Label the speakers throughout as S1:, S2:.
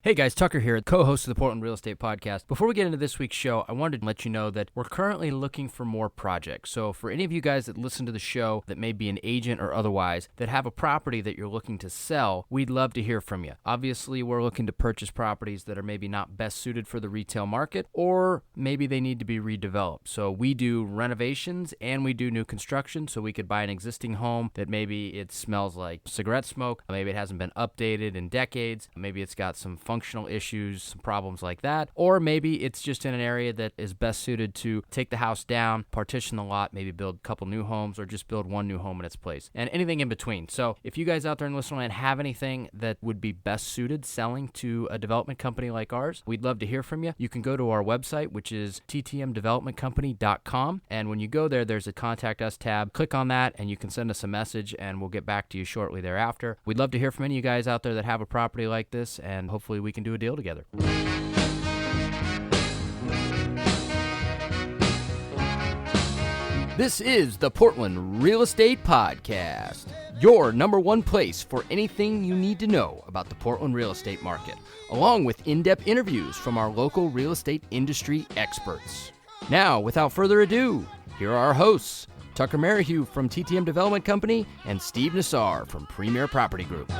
S1: Hey guys, Tucker here, co-host of the Portland Real Estate Podcast. Before we get into this week's show, I wanted to let you know that we're currently looking for more projects. So for any of you guys that listen to the show that may be an agent or otherwise that have a property that you're looking to sell, we'd love to hear from you. Obviously, we're looking to purchase properties that are maybe not best suited for the retail market, or maybe they need to be redeveloped. So we do renovations and we do new construction, so we could buy an existing home that maybe it smells like cigarette smoke, maybe it hasn't been updated in decades, maybe it's got some functional issues, some problems like that, or maybe it's just in an area that is best suited to take the house down, partition the lot, maybe build a couple new homes, or just build one new home in its place, and anything in between. So if you guys out there in listening land have anything that would be best suited selling to a development company like ours, we'd love to hear from you. You can go to our website, which is ttmdevelopmentcompany.com, and when you go there, there's a Contact Us tab. Click on that, and you can send us a message, and we'll get back to you shortly thereafter. We'd love to hear from any of you guys out there that have a property like this, and hopefully we can do a deal together. This is the Portland Real Estate Podcast, your number one place for anything you need to know about the Portland real estate market, along with in-depth interviews from our local real estate industry experts. Now, without further ado, here are our hosts, Tucker Merrihew from TTM Development Company and Steve Nassar from Premier Property Group.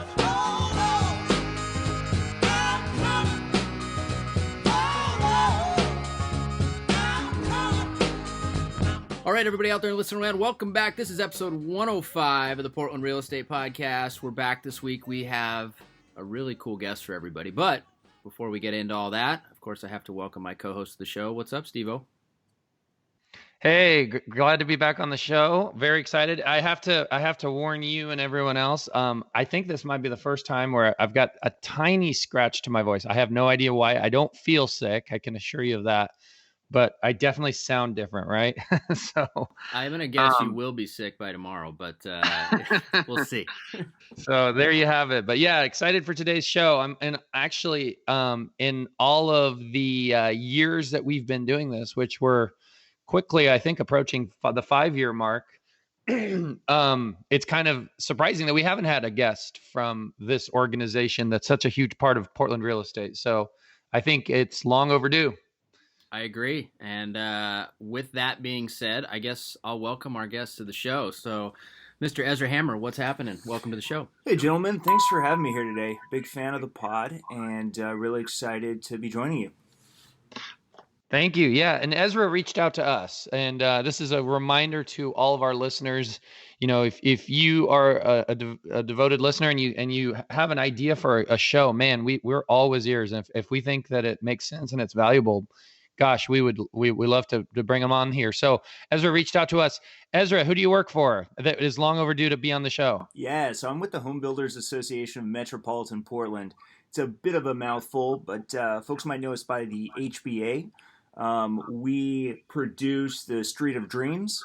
S1: All right, everybody out there listening around, welcome back. This is episode 105 of the Portland Real Estate Podcast. We're back this week. We have a really cool guest for everybody. But before we get into all that, of course, I have to welcome my co-host of the show. What's up, Steve-O?
S2: Hey, glad to be back on the show. Very excited. I have to warn you and everyone else. I think this might be the first time where I've got a tiny scratch to my voice. I have no idea why. I don't feel sick. I can assure you of that. But I definitely sound different, right? So
S1: I'm going to guess you will be sick by tomorrow, but we'll see.
S2: So there you have it. But yeah, excited for today's show. In all of the years that we've been doing this, which we're quickly, I think, approaching the 5-year mark, it's kind of surprising that we haven't had a guest from this organization that's such a huge part of Portland real estate. So I think it's long overdue.
S1: I agree. And with that being said, I guess I'll welcome our guest to the show. So, Mr. Ezra Hammer, what's happening? Welcome to the show.
S3: Hey, gentlemen. Thanks for having me here today. Big fan of the pod and really excited to be joining you.
S2: Thank you. Yeah. And Ezra reached out to us. And this is a reminder to all of our listeners. You know, if you are a devoted listener and you have an idea for a show, man, we're always ears. And if we think that it makes sense and it's valuable, gosh, we love to bring them on here. So Ezra reached out to us. Ezra, who do you work for that is long overdue to be on the show?
S3: Yeah, so I'm with the Home Builders Association of Metropolitan Portland. It's a bit of a mouthful, but folks might know us by the HBA. We produce the Street of Dreams,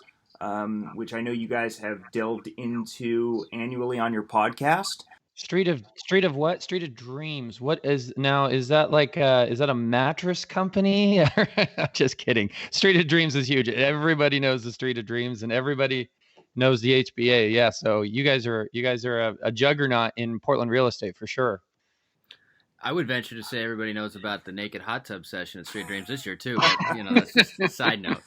S3: which I know you guys have delved into annually on your podcast.
S2: Street of what? Street of Dreams. What is that like is that a mattress company? I'm just kidding. Street of Dreams is huge. Everybody knows the Street of Dreams and everybody knows the HBA. Yeah, so you guys are a juggernaut in Portland real estate for sure.
S1: I would venture to say everybody knows about the naked hot tub session at Street of Dreams this year too, but that's just a side note.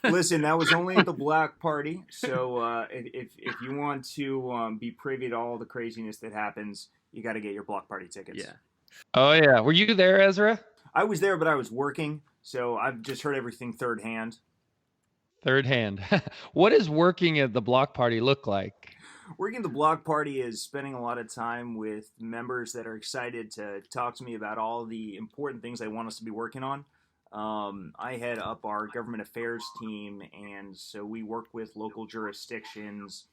S3: Listen, that was only at the block party, so if you want to be privy to all the craziness that happens, you got to get your block party tickets.
S1: Yeah.
S2: Oh yeah, were you there, Ezra?
S3: I was there, but I was working, so I've just heard everything third hand.
S2: Third hand. What does working at the block party look like?
S3: Working at the block party is spending a lot of time with members that are excited to talk to me about all the important things they want us to be working on. I head up our government affairs team, and so we work with local jurisdictions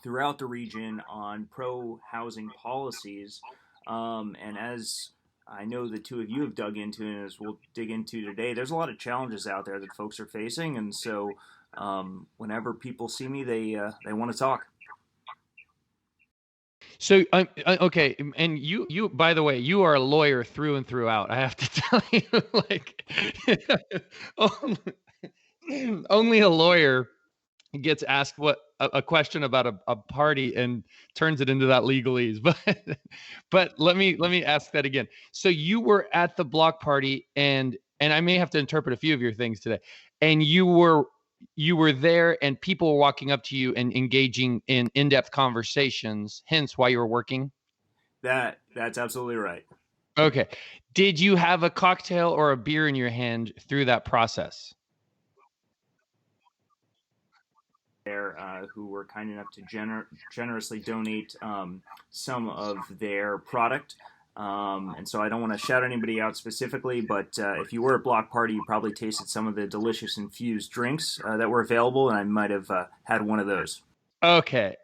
S3: throughout the region on pro-housing policies. And as I know the two of you have dug into, and as we'll dig into today, there's a lot of challenges out there that folks are facing, and so whenever people see me, they want to talk.
S2: So, okay, and you, by the way, you are a lawyer through and throughout. I have to tell you, like, only a lawyer gets asked what a question about a party and turns it into that legalese. But let me ask that again. So you were at the block party, and I may have to interpret a few of your things today, and you were there, and people were walking up to you and engaging in in-depth conversations, hence why you were working?
S3: That's absolutely right.
S2: Okay. Did you have a cocktail or a beer in your hand through that process?
S3: There, who were kind enough to generously donate some of their product. And so I don't want to shout anybody out specifically, but if you were at Block Party, you probably tasted some of the delicious infused drinks that were available, and I might have had one of those.
S2: Okay.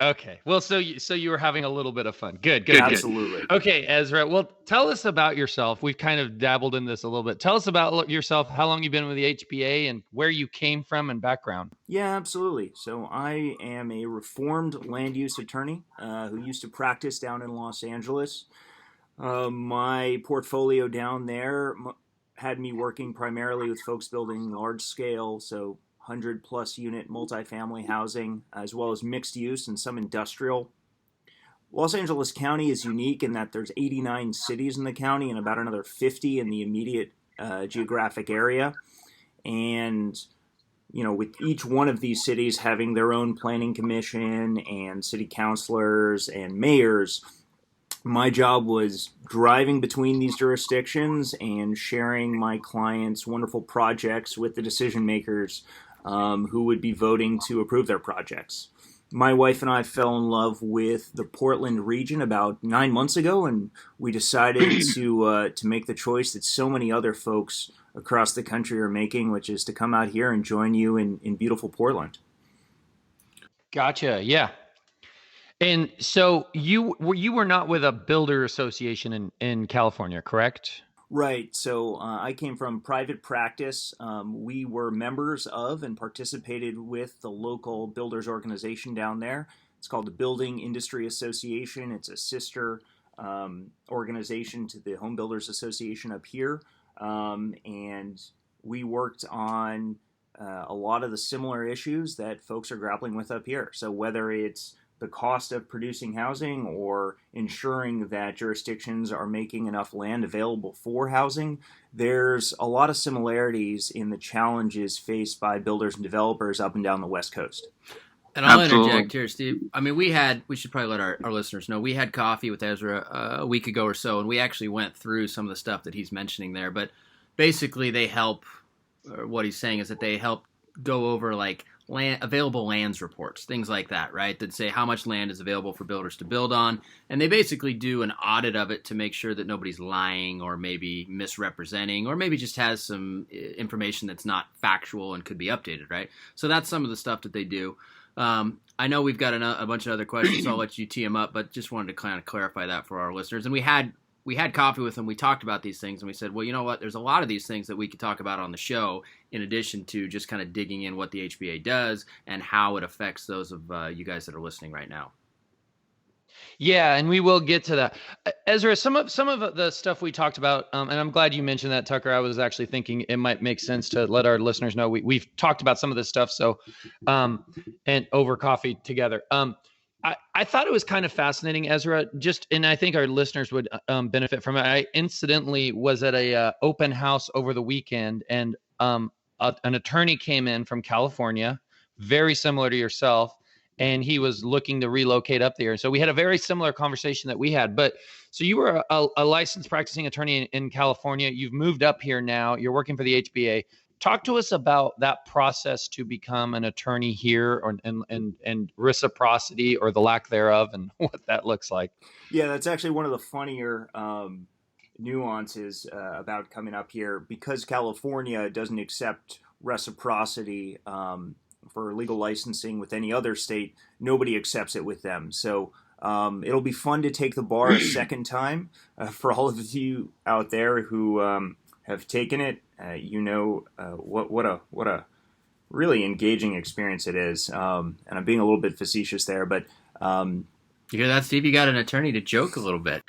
S2: Well, so you were having a little bit of fun. Good.
S3: Absolutely.
S2: Okay, Ezra. Well, tell us about yourself. We've kind of dabbled in this a little bit. Tell us about yourself, how long you've been with the HBA, and where you came from and background.
S3: Yeah, absolutely. So I am a reformed land use attorney who used to practice down in Los Angeles. My portfolio down there had me working primarily with folks building large scale, so 100+ unit multifamily housing, as well as mixed use and some industrial. Los Angeles County is unique in that there's 89 cities in the county and about another 50 in the immediate geographic area. And with each one of these cities having their own planning commission and city councilors and mayors, my job was driving between these jurisdictions and sharing my clients' wonderful projects with the decision makers who would be voting to approve their projects. My wife and I fell in love with the Portland region about 9 months ago, and we decided to make the choice that so many other folks across the country are making, which is to come out here and join you in beautiful Portland.
S2: Gotcha. Yeah. And so you were not with a builder association in California, correct?
S3: Right. So I came from private practice. We were members of and participated with the local builders organization down there. It's called the Building Industry Association. It's a sister organization to the Home Builders Association up here. And we worked on a lot of the similar issues that folks are grappling with up here. So whether it's the cost of producing housing or ensuring that jurisdictions are making enough land available for housing, there's a lot of similarities in the challenges faced by builders and developers up and down the West Coast.
S1: And I'll interject here, Steve. I mean, we should probably let our listeners know, we had coffee with Ezra a week ago or so, and we actually went through some of the stuff that he's mentioning there. But basically, they help, or what he's saying is that they help go over like available lands reports, things like that, right? That say how much land is available for builders to build on. And they basically do an audit of it to make sure that nobody's lying or maybe misrepresenting or maybe just has some information that's not factual and could be updated, right? So that's some of the stuff that they do. I know we've got a bunch of other questions, so I'll let you tee them up, but just wanted to kind of clarify that for our listeners. And we had coffee with them. We talked about these things, and we said, well, you know what? There's a lot of these things that we could talk about on the show, in addition to just kind of digging in what the HBA does and how it affects those of you guys that are listening right now.
S2: Yeah, and we will get to that. Ezra, some of the stuff we talked about, and I'm glad you mentioned that, Tucker. I was actually thinking it might make sense to let our listeners know we've talked about some of this stuff. So, and over coffee together. I thought it was kind of fascinating, Ezra. And I think our listeners would benefit from it. I incidentally was at a open house over the weekend, and an attorney came in from California, very similar to yourself, and he was looking to relocate up there. So we had a very similar conversation that we had. But so you were a licensed practicing attorney in California. You've moved up here now. You're working for the HBA. Talk to us about that process to become an attorney here, and reciprocity or the lack thereof, and what that looks like.
S3: Yeah, that's actually one of the funnier nuances about coming up here, because California doesn't accept reciprocity for legal licensing with any other state. Nobody accepts it with them. So it'll be fun to take the bar a second time for all of you out there who have taken it. What a really engaging experience it is. And I'm being a little bit facetious there, but
S1: you hear that, Steve? You got an attorney to joke a little bit.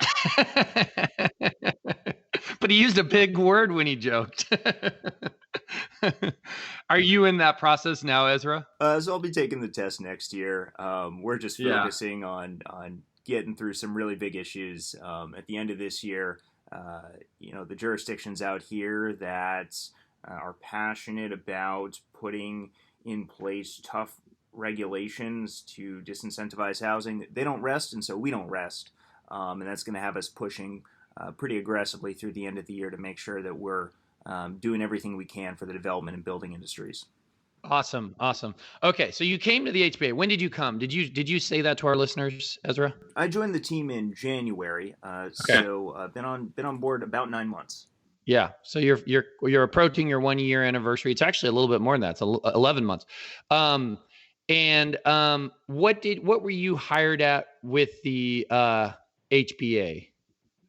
S2: But he used a big word when he joked. Are you in that process now, Ezra?
S3: So I'll be taking the test next year. We're just focusing on getting through some really big issues at the end of this year. The jurisdictions out here that are passionate about putting in place tough regulations to disincentivize housing, they don't rest, and so we don't rest. And that's going to have us pushing pretty aggressively through the end of the year to make sure that we're doing everything we can for the development and building industries.
S2: Awesome. Okay, so you came to the HBA. When did you come? Did you say that to our listeners, Ezra?
S3: I joined the team in January, so been on board about 9 months.
S2: Yeah, so you're approaching your 1 year anniversary. It's actually a little bit more than that. It's 11 months. What were you hired at with the HBA?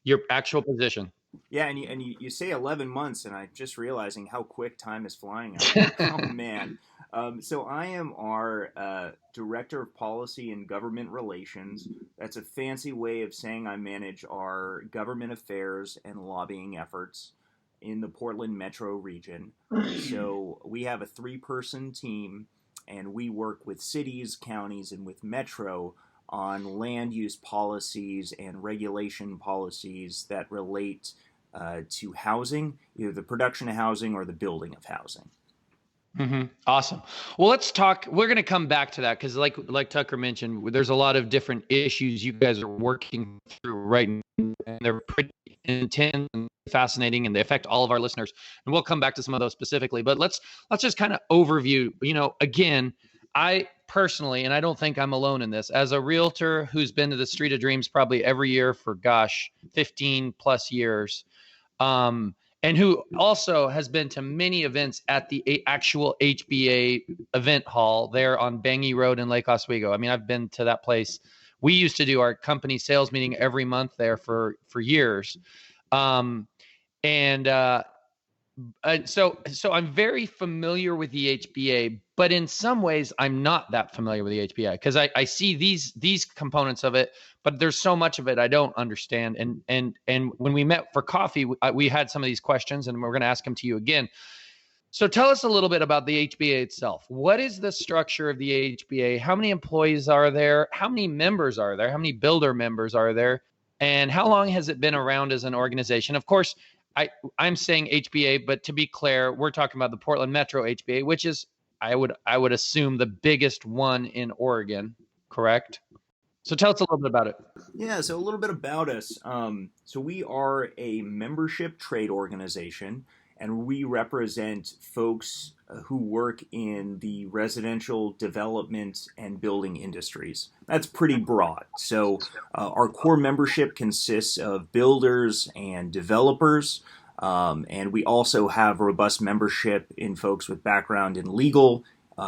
S2: Your actual position?
S3: Yeah, and you say 11 months, and I'm just realizing how quick time is flying out here. Oh, man. So I am our Director of Policy and Government Relations. That's a fancy way of saying I manage our government affairs and lobbying efforts in the Portland metro region. So we have a 3-person team, and we work with cities, counties, and with metro on land use policies and regulation policies that relate to housing, either the production of housing or the building of housing.
S2: Mm-hmm. Awesome. Well, let's talk. We're going to come back to that because, like Tucker mentioned, there's a lot of different issues you guys are working through right now, and they're pretty intense and fascinating, and they affect all of our listeners. And we'll come back to some of those specifically. But let's just kind of overview. Again, I personally, and I don't think I'm alone in this, as a realtor who's been to the Street of Dreams probably every year for 15 plus years, and who also has been to many events at the actual HBA event hall there on Bangy Road in Lake Oswego. I mean, I've been to that place. We used to do our company sales meeting every month there for years. So I'm very familiar with the HBA, but in some ways I'm not that familiar with the HBA because I see these components of it, but there's so much of it I don't understand. And when we met for coffee, we had some of these questions, and we're going to ask them to you again. So tell us a little bit about the HBA itself. What is the structure of the HBA? How many employees are there? How many members are there? How many builder members are there? And how long has it been around as an organization? Of course, I'm saying HBA, but to be clear, we're talking about the Portland Metro HBA, which is, I would assume, the biggest one in Oregon, correct? So tell us a little bit about it.
S3: Yeah, so a little bit about us. So we are a membership trade organization, and we represent folks who work in the residential development and building industries. That's pretty broad. So our core membership consists of builders and developers, and we also have robust membership in folks with background in legal,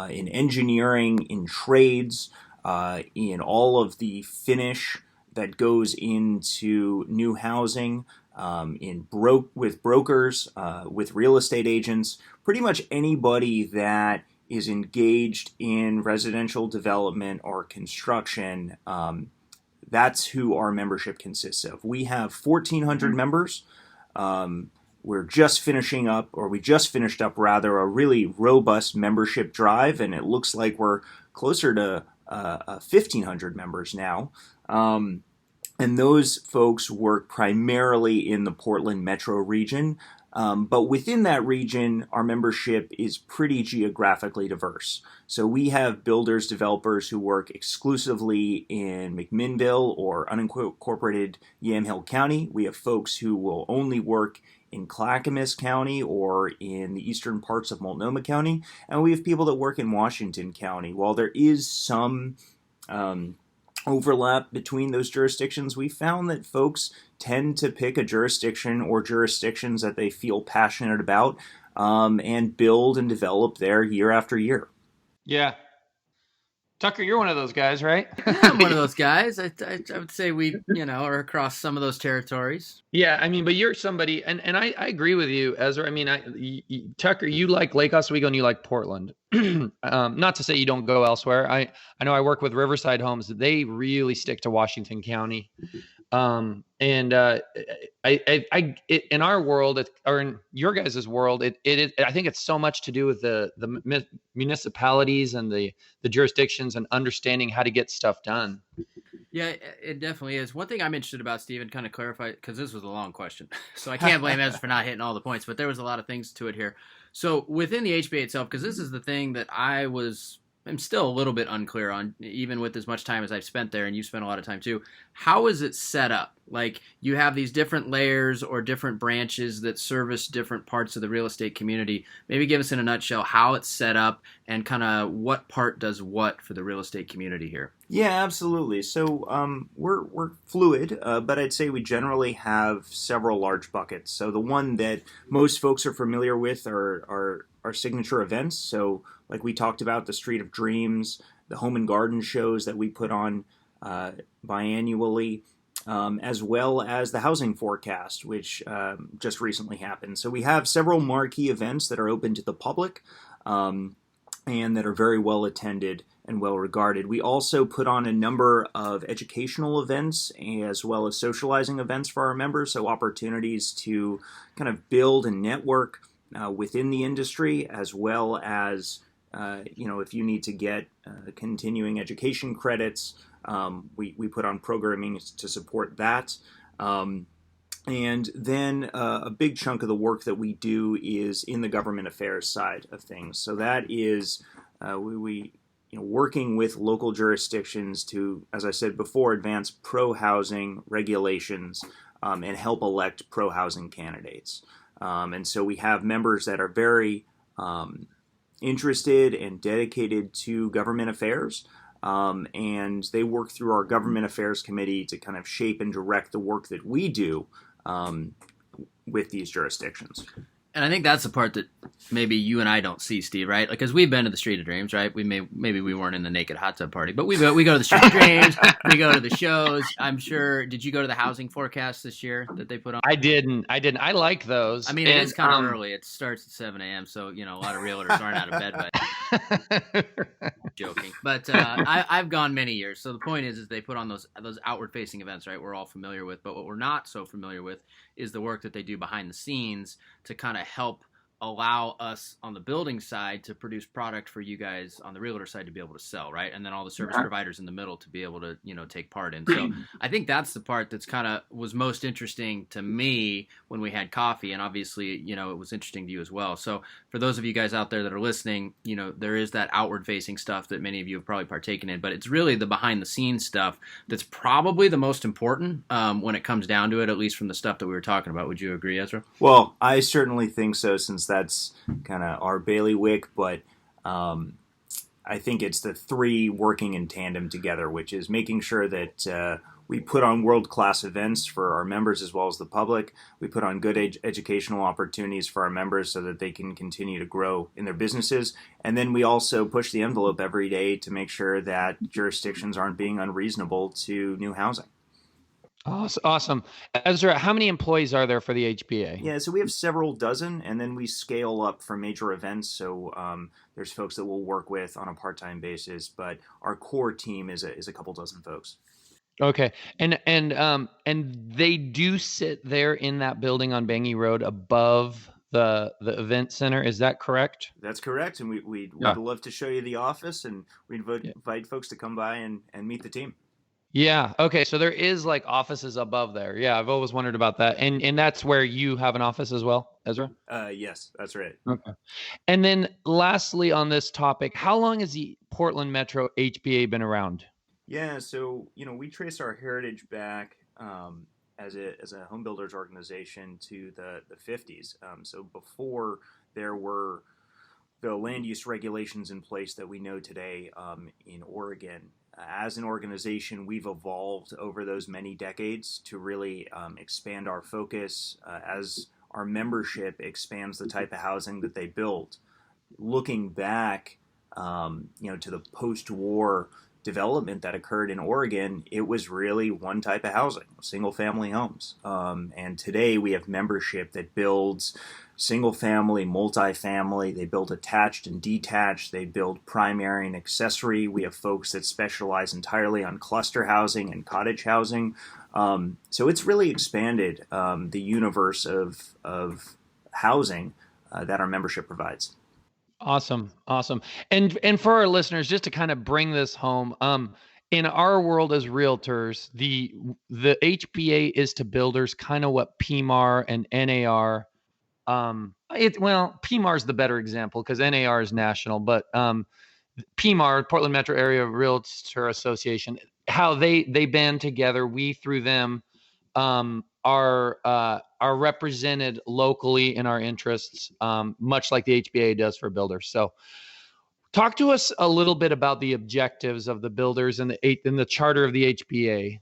S3: in engineering, in trades, in all of the finish that goes into new housing, with brokers, with real estate agents, pretty much anybody that is engaged in residential development or construction. That's who our membership consists of. We have 1,400 members. We just finished up a really robust membership drive, and it looks like we're closer to 1,500 members now. And those folks work primarily in the Portland metro region. But within that region, our membership is pretty geographically diverse. So we have builders, developers who work exclusively in McMinnville or unincorporated Yamhill County. We have folks who will only work in Clackamas County or in the eastern parts of Multnomah County. And we have people that work in Washington County. While there is some overlap between those jurisdictions, we found that folks tend to pick a jurisdiction or jurisdictions that they feel passionate about and build and develop there year after year.
S2: Yeah. Tucker, you're one of those guys, right?
S1: I'm one of those guys. I would say we, are across some of those territories.
S2: Yeah, I mean, but you're somebody, and I agree with you, Ezra. I mean, Tucker, you like Lake Oswego and you like Portland. Not to say you don't go elsewhere. I know I work with Riverside Homes. They really stick to Washington County. In our world, or in your guys' world, I think it's so much to do with the municipalities and the jurisdictions and understanding how to get stuff done.
S1: Yeah, it definitely is. One thing I'm interested about, Stephen, kind of clarify, because this was a long question, so I can't blame Ezra for not hitting all the points, but there was a lot of things to it here. So within the HBA itself, because this is the thing that I'm still a little bit unclear on, even with as much time as I've spent there, and you've spent a lot of time too. How is it set up? Like, you have these different layers or different branches that service different parts of the real estate community. Maybe give us in a nutshell how it's set up and kind of what part does what for the real estate community here.
S3: Yeah, absolutely. So we're fluid, but I'd say we generally have several large buckets. So the one that most folks are familiar with are our signature events. So like we talked about, the Street of Dreams, the Home and Garden shows that we put on biannually, as well as the Housing Forecast, which just recently happened. So we have several marquee events that are open to the public and that are very well attended and well regarded. We also put on a number of educational events as well as socializing events for our members, so opportunities to kind of build and network within the industry, as well as if you need to get continuing education credits, we put on programming to support that. And then a big chunk of the work that we do is in the government affairs side of things. So that is working with local jurisdictions to, as I said before, advance pro-housing regulations and help elect pro-housing candidates. And so we have members that are very interested and dedicated to government affairs. And they work through our government affairs committee to kind of shape and direct the work that we do with these jurisdictions.
S1: And I think that's the part that maybe you and I don't see, Steve, right? Like, because we've been to the Street of Dreams, right? Maybe we weren't in the naked hot tub party, but we go to the Street of Dreams. We go to the shows. I'm sure. Did you go to the housing forecast this year that they put on?
S2: I didn't. I like those.
S1: I mean, it is kind of early. It starts at 7 a.m., so a lot of realtors aren't out of bed. But joking. But I've gone many years. So the point is they put on those outward-facing events, right? We're all familiar with, but what we're not so familiar with is the work that they do behind the scenes to kind of help allow us on the building side to produce product for you guys on the realtor side to be able to sell, right? And then all the service providers in the middle to be able to, take part in. So I think that's the part that's kind of was most interesting to me when we had coffee. And obviously, it was interesting to you as well. So for those of you guys out there that are listening, there is that outward facing stuff that many of you have probably partaken in, but it's really the behind the scenes stuff that's probably the most important when it comes down to it, at least from the stuff that we were talking about. Would you agree, Ezra?
S3: Well, I certainly think so, since that's kind of our bailiwick, but I think it's the three working in tandem together, which is making sure that we put on world-class events for our members as well as the public. We put on good educational opportunities for our members so that they can continue to grow in their businesses. And then we also push the envelope every day to make sure that jurisdictions aren't being unreasonable to new housing.
S2: Awesome. Ezra, how many employees are there for the HBA?
S3: Yeah, so we have several dozen, and then we scale up for major events. So there's folks that we'll work with on a part-time basis, but our core team is a couple dozen folks.
S2: Okay, and they do sit there in that building on Bangi Road above the event center. Is that correct?
S3: That's correct, and we'd love to show you the office, and we'd invite folks to come by and meet the team.
S2: Yeah. Okay. So there is like offices above there. Yeah. I've always wondered about that. And that's where you have an office as well, Ezra?
S3: Yes, that's right.
S2: Okay. And then lastly on this topic, how long has the Portland Metro HBA been around?
S3: Yeah. So, we trace our heritage back as a home builders organization to the 50s. So before there were the land use regulations in place that we know today in Oregon. As an organization, we've evolved over those many decades to really expand our focus as our membership expands the type of housing that they build. Looking back, to the post-war development that occurred in Oregon, it was really one type of housing, single-family homes. And today we have membership that builds single-family, multifamily. They build attached and detached. They build primary and accessory. We have folks that specialize entirely on cluster housing and cottage housing. So it's really expanded the universe of housing that our membership provides.
S2: Awesome. And for our listeners, just to kind of bring this home, in our world as realtors, the HBA is to builders kind of what PMAR and NAR. PMAR is the better example because NAR is national, but PMAR, Portland Metro Area Realtor Association, how they band together, we through them are represented locally in our interests, much like the HBA does for builders. So talk to us a little bit about the objectives of the builders and the charter of the HBA.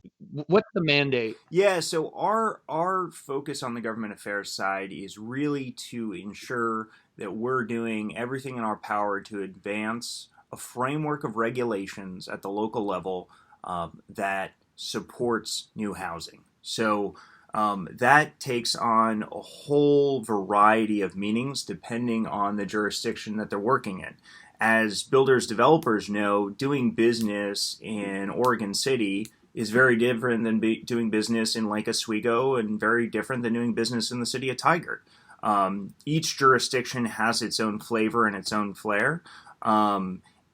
S2: What's the mandate?
S3: Yeah, so our focus on the government affairs side is really to ensure that we're doing everything in our power to advance a framework of regulations at the local level that supports new housing. So that takes on a whole variety of meanings depending on the jurisdiction that they're working in. As builders, developers know, doing business in Oregon City is very different than doing business in Lake Oswego and very different than doing business in the city of Tigard. Each jurisdiction has its own flavor and its own flair.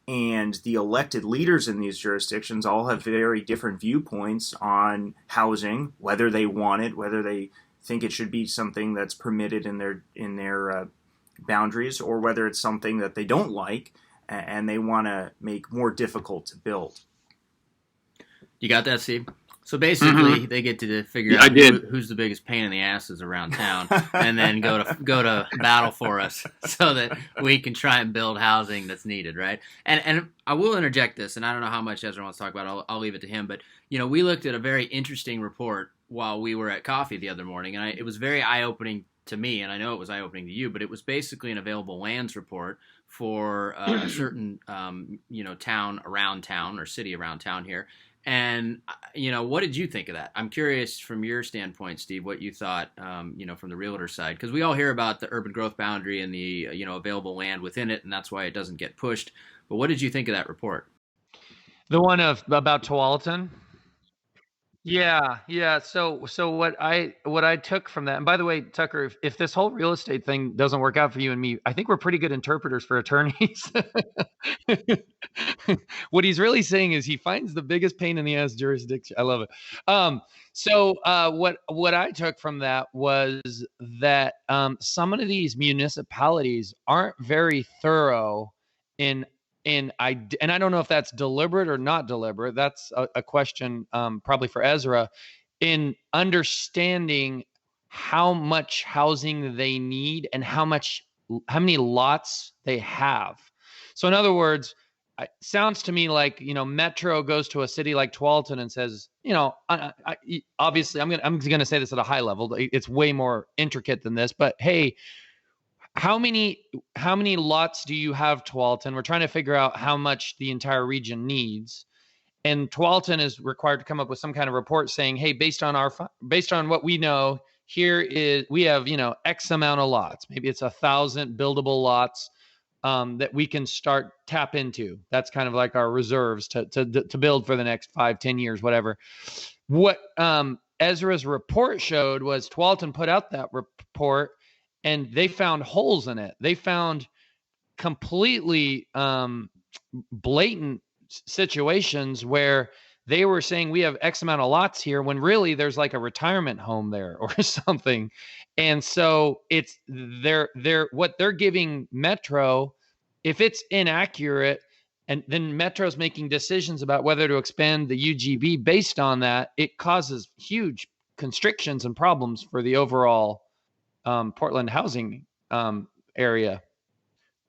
S3: And the elected leaders in these jurisdictions all have very different viewpoints on housing, whether they want it, whether they think it should be something that's permitted in their boundaries, or whether it's something that they don't like and they want to make more difficult to build.
S1: You got that, Steve? So basically, they get to figure out who's the biggest pain in the asses around town, and then go to battle for us so that we can try and build housing that's needed, right? And I will interject this, and I don't know how much Ezra wants to talk about. I'll leave it to him. But we looked at a very interesting report while we were at coffee the other morning, and it was very eye-opening to me, and I know it was eye-opening to you. But it was basically an available lands report for a certain town around town or city around town here. And, what did you think of that? I'm curious from your standpoint, Steve, what you thought, from the realtor side, because we all hear about the urban growth boundary and the, available land within it, and that's why it doesn't get pushed. But what did you think of that report?
S2: The one about Tualatin? Yeah. So what I took from that, and by the way, Tucker, if this whole real estate thing doesn't work out for you and me, I think we're pretty good interpreters for attorneys. What he's really saying is he finds the biggest pain in the ass jurisdiction. I love it. So what I took from that was that some of these municipalities aren't very thorough and I don't know if that's deliberate or not deliberate. That's a question probably for Ezra, in understanding how much housing they need and how many lots they have. So in other words, it sounds to me like Metro goes to a city like Tualatin and says, obviously I'm gonna say this at a high level. It's way more intricate than this, but hey, how many lots do you have, Tualatin? We're trying to figure out how much the entire region needs. And Tualatin is required to come up with some kind of report saying, hey, based on what we know, we have, X amount of lots. Maybe it's 1,000 buildable lots that we can start tap into. That's kind of like our reserves to build for the next 5-10 years, whatever. What Ezra's report showed was Tualatin put out that report, and they found holes in it. They found completely blatant situations where they were saying we have X amount of lots here when really there's like a retirement home there or something. And so it's what they're giving Metro, if it's inaccurate, and then Metro's making decisions about whether to expand the UGB based on that, it causes huge constrictions and problems for the overall Portland housing area.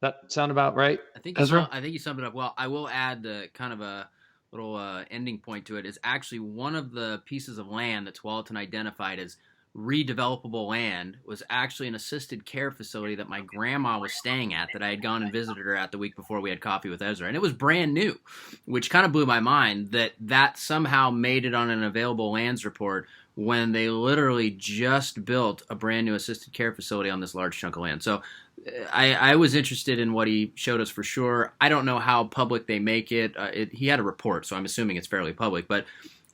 S2: That sound about right?
S1: I think you summed it up well. I will add the kind of a little ending point to it is actually one of the pieces of land that Tualatin identified as redevelopable land was actually an assisted care facility that my grandma was staying at, that I had gone and visited her at the week before we had coffee with Ezra. And it was brand new, which kind of blew my mind that somehow made it on an available lands report when they literally just built a brand new assisted care facility on this large chunk of land. So I was interested in what he showed us for sure. I don't know how public they make it. He had a report, so I'm assuming it's fairly public. But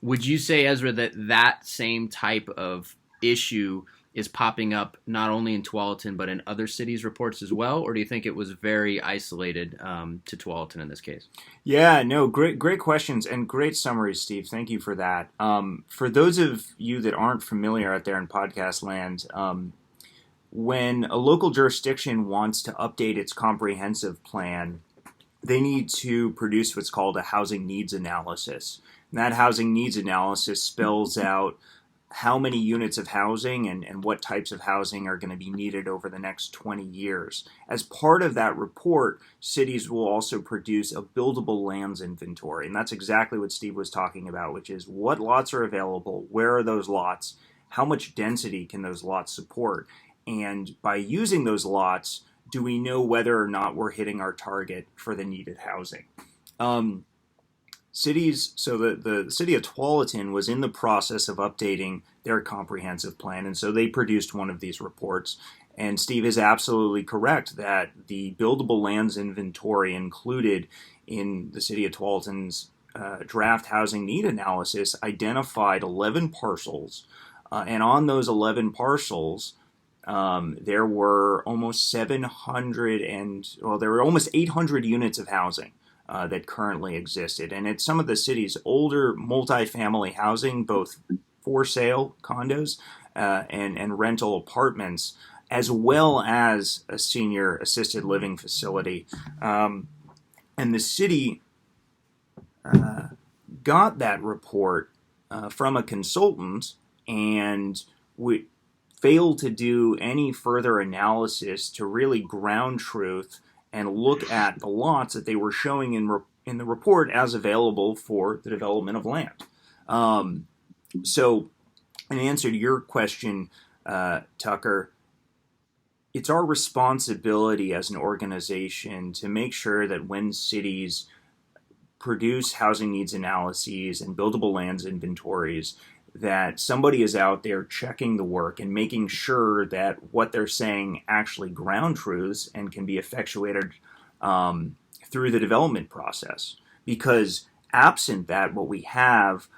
S1: Would you say, Ezra, that same type of issue is popping up not only in Tualatin but in other cities' reports as well, or do you think it was very isolated to Tualatin in this case?
S3: Yeah, no, great questions and great summaries, Steve. Thank you for that. For those of you that aren't familiar out there in podcast land, when a local jurisdiction wants to update its comprehensive plan, they need to produce what's called a housing needs analysis. And that housing needs analysis spells out how many units of housing and what types of housing are going to be needed over the next 20 years. As part of that report, cities will also produce a buildable lands inventory. And that's exactly what Steve was talking about, which is what lots are available, where are those lots, how much density can those lots support, and by using those lots, do we know whether or not we're hitting our target for the needed housing? So the city of Tualatin was in the process of updating their comprehensive plan, and so they produced one of these reports. And Steve is absolutely correct that the buildable lands inventory included in the city of Tualatin's draft housing need analysis identified 11 parcels, and on those 11 parcels, there were almost 800 units of housing that currently existed. And it's some of the city's older multifamily housing, both for sale condos and rental apartments, as well as a senior assisted living facility. And the city got that report from a consultant and we failed to do any further analysis to really ground truth and look at the lots that they were showing in the report as available for the development of land. So, in answer to your question, Tucker, it's our responsibility as an organization to make sure that when cities produce housing needs analyses and buildable lands inventories, that somebody is out there checking the work and making sure that what they're saying actually ground truths and can be effectuated through the development process. Because absent that, what we have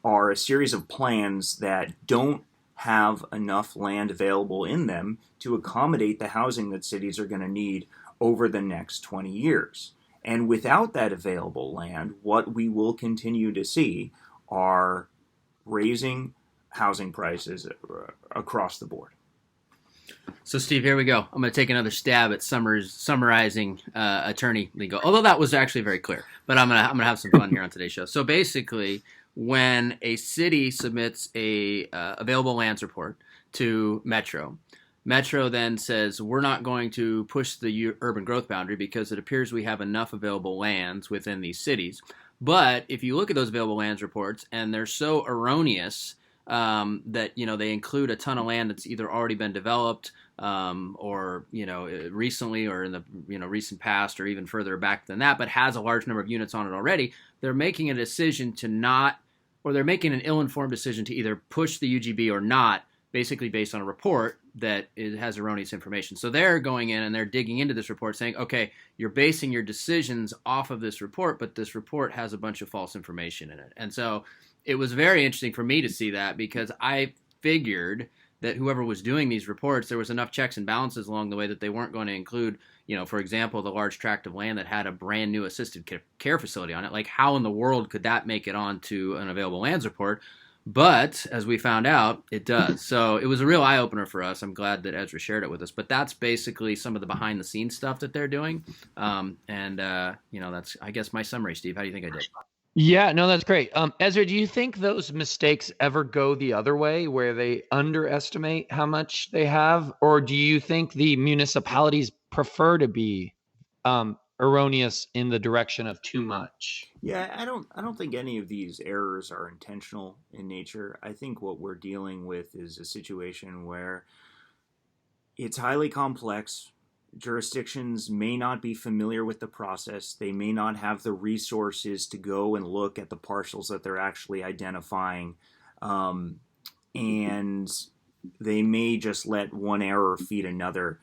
S3: are a series of plans that don't have enough land available in them to accommodate the housing that cities are going to need over the next 20 years. And without that available land, what we will continue to see are raising housing prices across the board.
S1: So, Steve, here we go. I'm going to take another stab at summarizing attorney lingo, although that was actually very clear. But I'm gonna have some fun here on today's show. So, basically, when a city submits a available lands report to Metro, Metro then says, we're not going to push the urban growth boundary because it appears we have enough available lands within these cities. But if you look at those available lands reports and they're so erroneous that they include a ton of land that's either already been developed or recently or in the recent past or even further back than that, but has a large number of units on it already, they're making a decision to not, or they're making an ill-informed decision to either push the UGB or not, basically based on a report that has erroneous information. So they're going in and they're digging into this report saying, okay, you're basing your decisions off of this report, but this report has a bunch of false information in it. And so it was very interesting for me to see that because I figured that whoever was doing these reports, there was enough checks and balances along the way that they weren't going to include, for example, the large tract of land that had a brand new assisted care facility on it. Like, how in the world could that make it onto an available lands report? But as we found out, it does. So it was a real eye-opener for us. I'm glad that Ezra shared it with us. But that's basically some of the behind-the-scenes stuff that they're doing. That's, I guess, my summary, Steve. How do you think I did?
S2: Yeah, no, that's great. Ezra, do you think those mistakes ever go the other way where they underestimate how much they have? Or do you think the municipalities prefer to be erroneous in the direction of too much?
S3: Yeah, I don't think any of these errors are intentional in nature. I think what we're dealing with is a situation where it's highly complex. Jurisdictions may not be familiar with the process. They may not have the resources to go and look at the parcels that they're actually identifying. And they may just let one error feed another.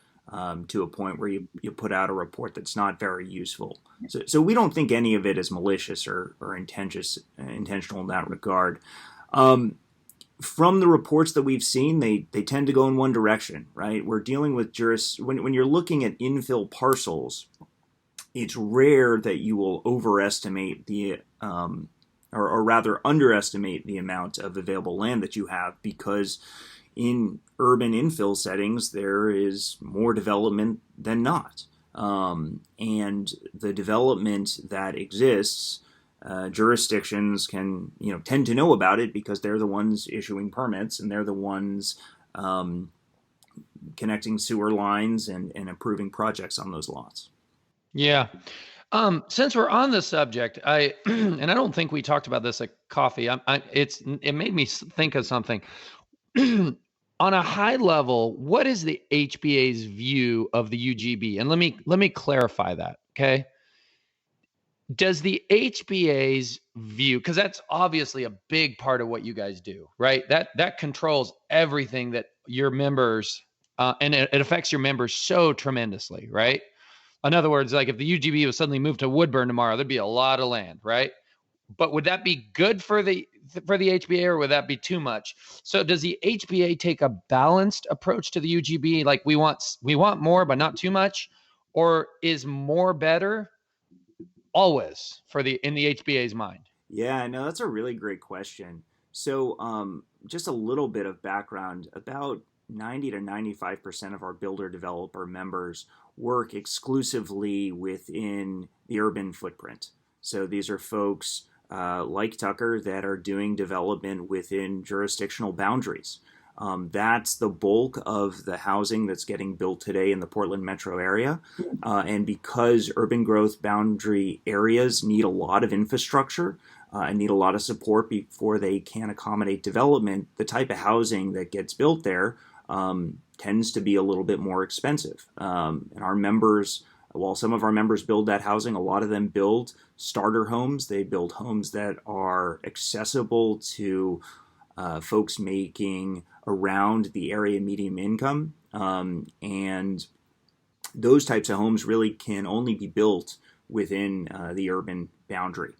S3: to a point where you put out a report that's not very useful. So we don't think any of it is malicious or intentional in that regard. From the reports that we've seen, they tend to go in one direction, right? We're dealing with when you're looking at infill parcels, it's rare that you will overestimate or rather underestimate the amount of available land that you have, because in urban infill settings, there is more development than not. And the development that exists, jurisdictions can tend to know about it because they're the ones issuing permits, and they're the ones connecting sewer lines and approving projects on those lots.
S2: Yeah. Since we're on the subject, and I don't think we talked about this at coffee. It made me think of something. On a high level, what is the HBA's view of the UGB? And let me clarify that. Okay. Does the HBA's view, because that's obviously a big part of what you guys do, right? That controls everything that your members, and it affects your members so tremendously, right? In other words, like if the UGB was suddenly moved to Woodburn tomorrow, there'd be a lot of land, right? But would that be good for the HBA, or would that be too much? So does the HBA take a balanced approach to the UGB? Like we want more, but not too much, or is more better always in the HBA's mind?
S3: Yeah, no, that's a really great question. So just a little bit of background: about 90 to 95% of our builder developer members work exclusively within the urban footprint. So these are folks like Tucker that are doing development within jurisdictional boundaries. That's the bulk of the housing that's getting built today in the Portland metro area. And because urban growth boundary areas need a lot of infrastructure and need a lot of support before they can accommodate development, the type of housing that gets built there tends to be a little bit more expensive. And our members, while some of our members build that housing, a lot of them build starter homes. They build homes that are accessible to folks making around the area median income. And those types of homes really can only be built within the urban boundary.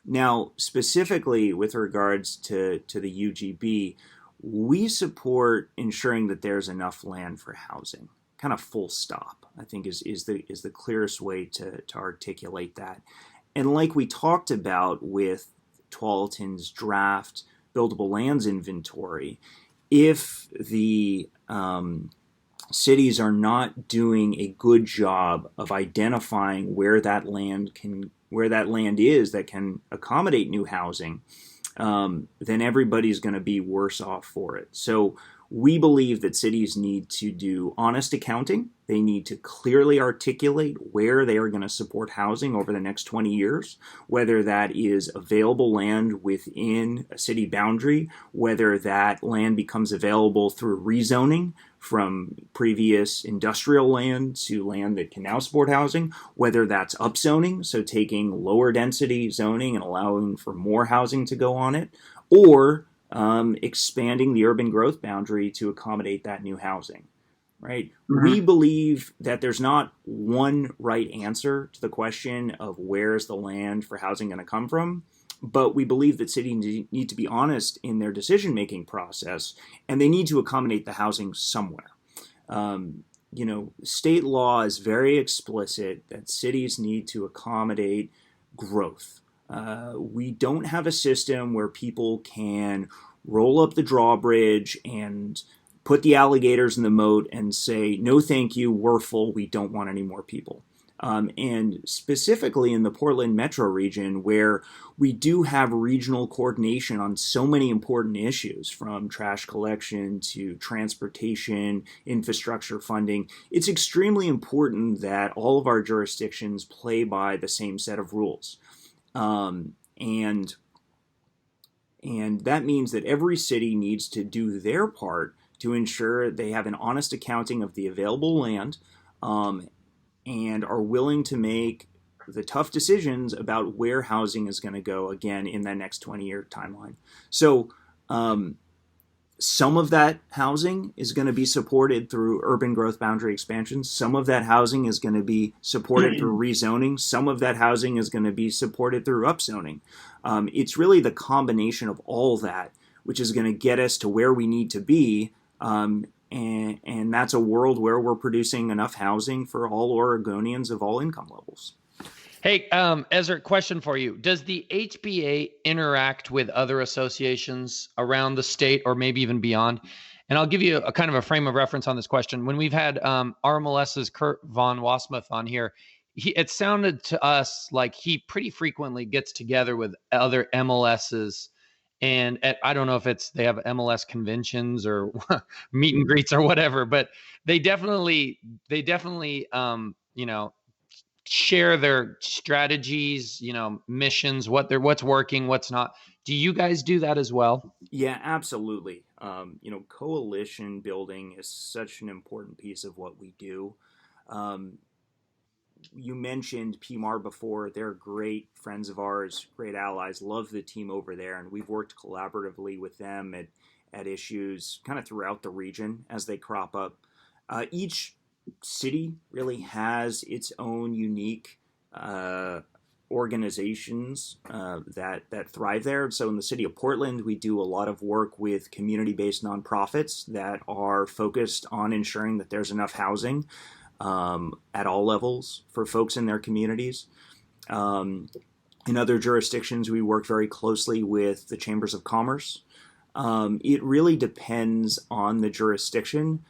S3: Now, specifically with regards to the UGB, we support ensuring that there's enough land for housing, kind of full stop, I think is the clearest way to articulate that. And like we talked about with Tualatin's draft buildable lands inventory, if the cities are not doing a good job of identifying where that land is that can accommodate new housing, then everybody's going to be worse off for it. So we believe that cities need to do honest accounting. They need to clearly articulate where they are going to support housing over the next 20 years, whether that is available land within a city boundary, whether that land becomes available through rezoning from previous industrial land to land that can now support housing, whether that's upzoning, so taking lower density zoning and allowing for more housing to go on it, or expanding the urban growth boundary to accommodate that new housing, right? Mm-hmm. We believe that there's not one right answer to the question of where's the land for housing going to come from, but we believe that cities need to be honest in their decision-making process, and they need to accommodate the housing somewhere. State law is very explicit that cities need to accommodate growth. We don't have a system where people can roll up the drawbridge and put the alligators in the moat and say, no, thank you, we're full, we don't want any more people. And specifically in the Portland metro region, where we do have regional coordination on so many important issues, from trash collection to transportation, infrastructure funding, it's extremely important that all of our jurisdictions play by the same set of rules. And that means that every city needs to do their part to ensure they have an honest accounting of the available land, and are willing to make the tough decisions about where housing is going to go, again, in that next 20-year timeline. So Some of that housing is going to be supported through urban growth boundary expansion. Some of that housing is going to be supported through rezoning. Some of that housing is going to be supported through upzoning. It's really the combination of all that which is going to get us to where we need to be. And that's a world where we're producing enough housing for all Oregonians of all income levels.
S2: Hey, Ezra, question for you. Does the HBA interact with other associations around the state or maybe even beyond? And I'll give you a kind of a frame of reference on this question. When we've had RMLS's Kurt Von Wasmuth on here, it sounded to us like he pretty frequently gets together with other MLSs. And I don't know if they have MLS conventions or meet and greets or whatever, but they definitely, share their strategies, missions, what's working, what's not. Do you guys do that as well?
S3: Yeah, absolutely. Coalition building is such an important piece of what we do. You mentioned PMAR before. They're great friends of ours, great allies. Love the team over there, and we've worked collaboratively with them at issues kind of throughout the region as they crop up. Each city really has its own unique organizations that thrive there. So in the city of Portland, we do a lot of work with community-based nonprofits that are focused on ensuring that there's enough housing at all levels for folks in their communities. In other jurisdictions, we work very closely with the chambers of commerce. It really depends on the jurisdiction.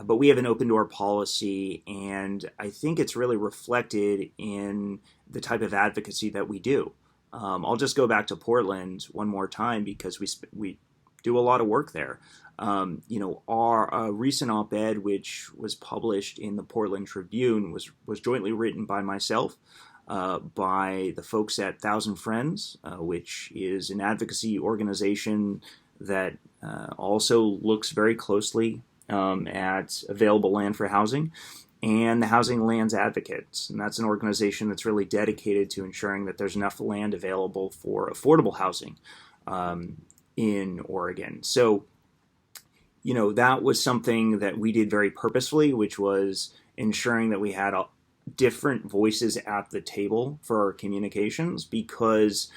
S3: But we have an open door policy, and I think it's really reflected in the type of advocacy that we do. I'll just go back to Portland one more time because we do a lot of work there. Our recent op-ed, which was published in the Portland Tribune, was jointly written by myself, by the folks at Thousand Friends, which is an advocacy organization that also looks very closely at available land for housing, and the Housing Lands Advocates. And that's an organization that's really dedicated to ensuring that there's enough land available for affordable housing in Oregon. So, that was something that we did very purposefully, which was ensuring that we had different voices at the table for our communications, because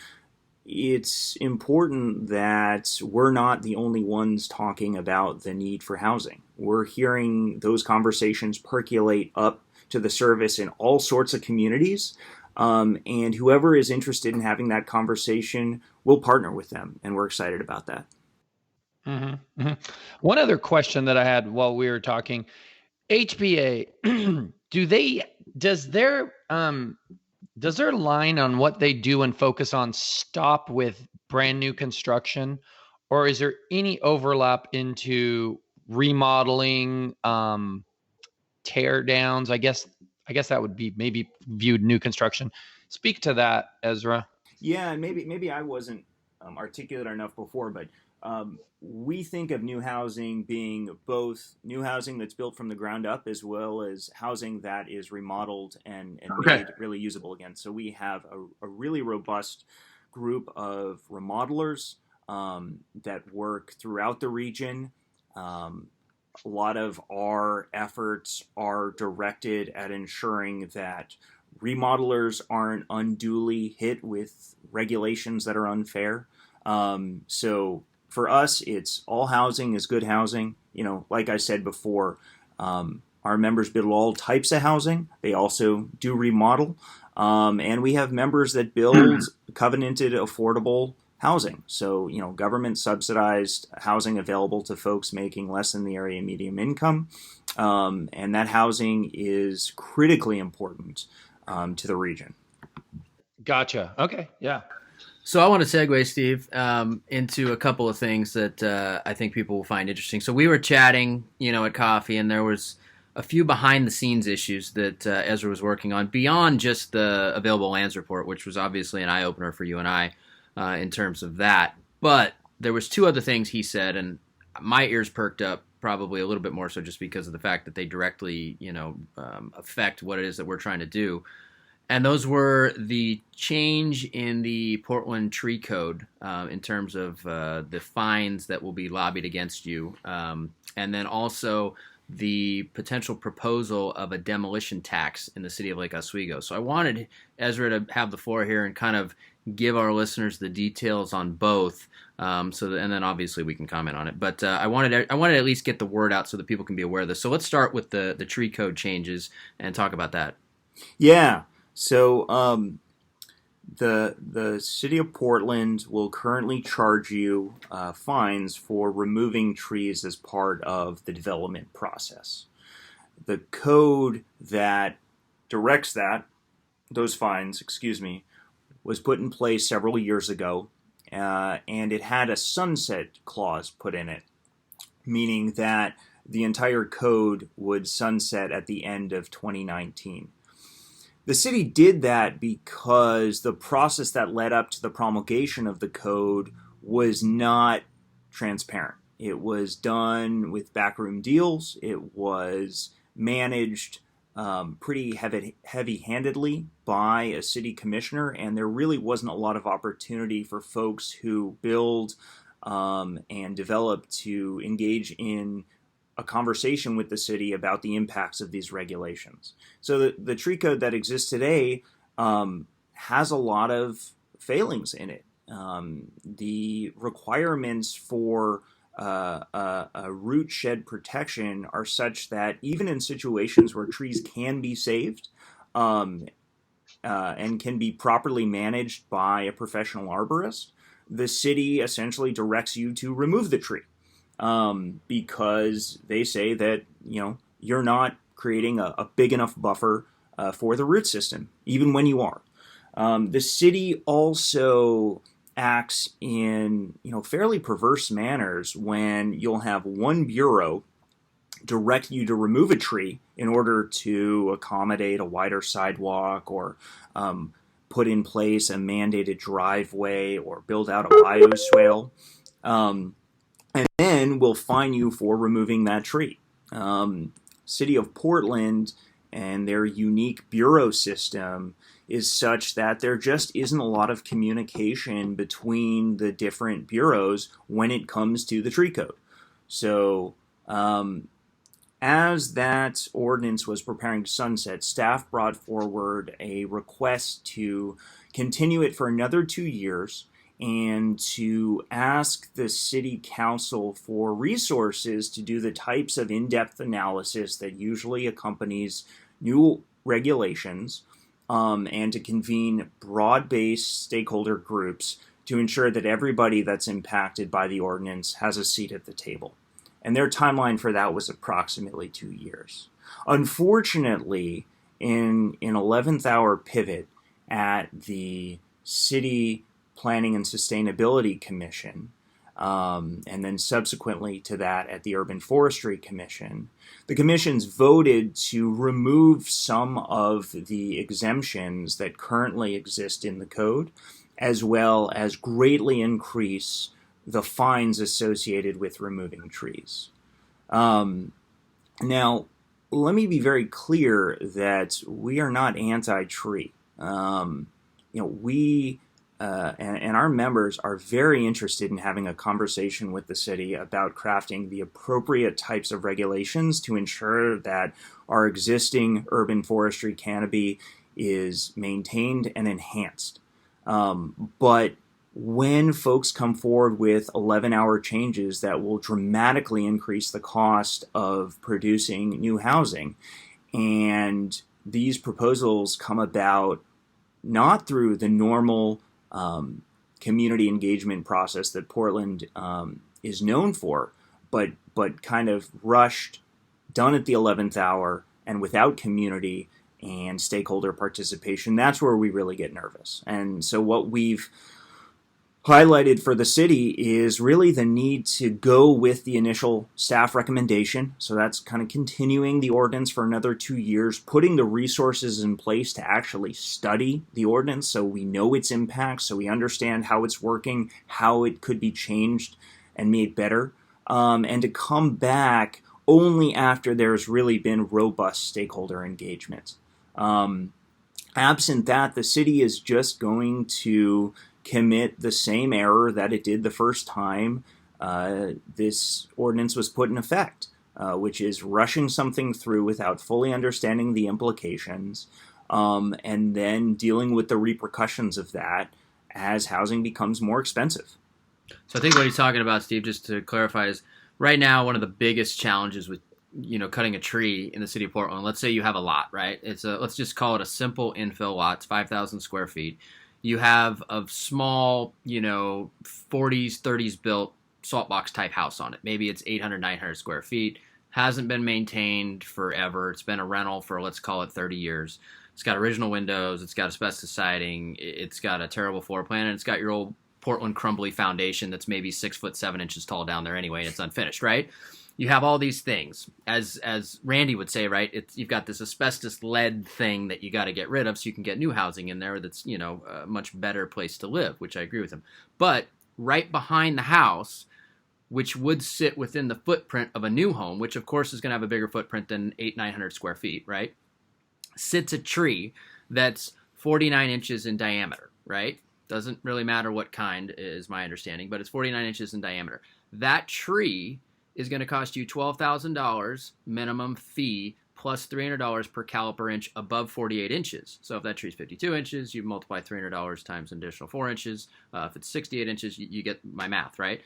S3: it's important that we're not the only ones talking about the need for housing. We're hearing those conversations percolate up to the surface in all sorts of communities. And whoever is interested in having that conversation, we'll partner with them. And we're excited about that.
S2: Mm-hmm. Mm-hmm. One other question that I had while we were talking, HBA, does their line on what they do and focus on stop with brand new construction, or is there any overlap into remodeling, tear downs? I guess that would be maybe viewed new construction. Speak to that, Ezra.
S3: Yeah, and maybe I wasn't articulate enough before, but we think of new housing being both new housing that's built from the ground up, as well as housing that is remodeled and made really usable again. So we have a really robust group of remodelers that work throughout the region. A lot of our efforts are directed at ensuring that remodelers aren't unduly hit with regulations that are unfair. So for us, it's all housing is good housing. Like I said before, our members build all types of housing. They also do remodel. And we have members that build covenanted affordable housing. So, government subsidized housing available to folks making less than the area median income. And that housing is critically important to the region.
S2: Gotcha. Okay. Yeah.
S1: So I want to segue, Steve, into a couple of things that I think people will find interesting. So we were chatting, at coffee, and there was a few behind-the-scenes issues that Ezra was working on beyond just the available lands report, which was obviously an eye-opener for you and I in terms of that. But there was two other things he said, and my ears perked up probably a little bit more so just because of the fact that they directly, affect what it is that we're trying to do. And those were the change in the Portland tree code in terms of the fines that will be lobbied against you. And then also the potential proposal of a demolition tax in the city of Lake Oswego. So I wanted Ezra to have the floor here and kind of give our listeners the details on both. And then obviously we can comment on it. But I wanted to at least get the word out so that people can be aware of this. So let's start with the tree code changes and talk about that.
S3: Yeah. So the city of Portland will currently charge you fines for removing trees as part of the development process. The code that directs those fines, was put in place several years ago, and it had a sunset clause put in it, meaning that the entire code would sunset at the end of 2019. The city did that because the process that led up to the promulgation of the code was not transparent. It was done with backroom deals. It was managed pretty heavy-handedly by a city commissioner, and there really wasn't a lot of opportunity for folks who build and develop to engage in a conversation with the city about the impacts of these regulations. So the tree code that exists today has a lot of failings in it. The requirements for a root shed protection are such that even in situations where trees can be saved and can be properly managed by a professional arborist, the city essentially directs you to remove the tree. Because they say that, you're not creating a big enough buffer for the root system, even when you are. The city also acts in, fairly perverse manners when you'll have one bureau direct you to remove a tree in order to accommodate a wider sidewalk or put in place a mandated driveway or build out a bioswale. And then we'll fine you for removing that tree. City of Portland and their unique bureau system is such that there just isn't a lot of communication between the different bureaus when it comes to the tree code. So as that ordinance was preparing to sunset, staff brought forward a request to continue it for another 2 years and to ask the city council for resources to do the types of in-depth analysis that usually accompanies new regulations, and to convene broad-based stakeholder groups to ensure that everybody that's impacted by the ordinance has a seat at the table. And their timeline for that was approximately 2 years. Unfortunately, in an 11th hour pivot at the city Planning and Sustainability Commission, and then subsequently to that at the Urban Forestry Commission, the commissions voted to remove some of the exemptions that currently exist in the code, as well as greatly increase the fines associated with removing trees. Now, let me be very clear that we are not anti-tree. We and our members are very interested in having a conversation with the city about crafting the appropriate types of regulations to ensure that our existing urban forestry canopy is maintained and enhanced. But when folks come forward with 11-hour changes that will dramatically increase the cost of producing new housing, and these proposals come about not through the normal community engagement process that Portland is known for, but kind of rushed, done at the 11th hour, and without community and stakeholder participation, that's where we really get nervous. And so what we've highlighted for the city is really the need to go with the initial staff recommendation. So that's kind of continuing the ordinance for another 2 years, putting the resources in place to actually study the ordinance so we know its impacts, so we understand how it's working, how it could be changed and made better, and to come back only after there's really been robust stakeholder engagement. Absent that, the city is just going to commit the same error that it did the first time this ordinance was put in effect, which is rushing something through without fully understanding the implications, and then dealing with the repercussions of that as housing becomes more expensive.
S1: So I think what he's talking about, Steve, just to clarify, is right now one of the biggest challenges with cutting a tree in the city of Portland. Let's say you have a lot, right? Let's just call it a simple infill lot. It's 5,000 square feet. You have a small, 40s, 30s built saltbox type house on it. Maybe it's 800, 900 square feet. Hasn't been maintained forever. It's been a rental for, let's call it 30 years. It's got original windows. It's got asbestos siding. It's got a terrible floor plan, and it's got your old Portland crumbly foundation that's maybe 6'7" tall down there anyway, and it's unfinished, right? You have all these things, as Randy would say, right? You've got this asbestos lead thing that you got to get rid of so you can get new housing in there that's a much better place to live, which I agree with him. But right behind the house, which would sit within the footprint of a new home, which of course is going to have a bigger footprint than 900 square feet, right? Sits a tree that's 49 inches in diameter, right? Doesn't really matter what kind, is my understanding, but it's 49 inches in diameter. That tree is going to cost you $12,000 minimum fee plus $300 per caliper inch above 48 inches. So if that tree is 52 inches, you multiply $300 times an additional 4 inches. If it's 68 inches, you get my math, right?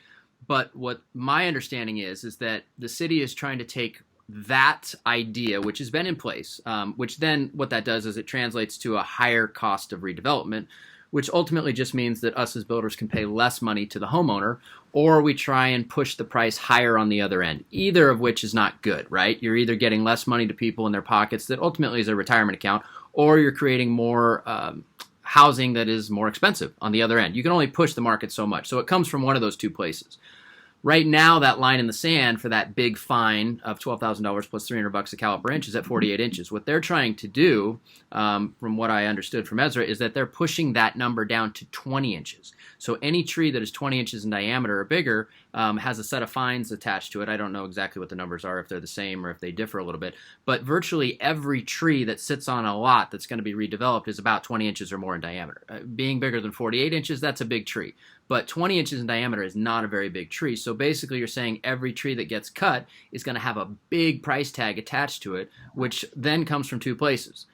S1: But what my understanding is that the city is trying to take that idea, which has been in place, which then what that does is it translates to a higher cost of redevelopment, which ultimately just means that us as builders can pay less money to the homeowner, or we try and push the price higher on the other end, either of which is not good, right? You're either getting less money to people in their pockets that ultimately is a retirement account, or you're creating more housing that is more expensive on the other end. You can only push the market so much. So it comes from one of those two places. Right now, that line in the sand for that big fine of $12,000 plus $300 a caliper inch is at 48 inches. What they're trying to do, from what I understood from Ezra, is that they're pushing that number down to 20 inches. So any tree that is 20 inches in diameter or bigger has a set of fines attached to it. I don't know exactly what the numbers are, if they're the same or if they differ a little bit. But virtually every tree that sits on a lot that's going to be redeveloped is about 20 inches or more in diameter. Being bigger than 48 inches, that's a big tree. But 20 inches in diameter is not a very big tree. So basically you're saying every tree that gets cut is going to have a big price tag attached to it, which then comes from two places: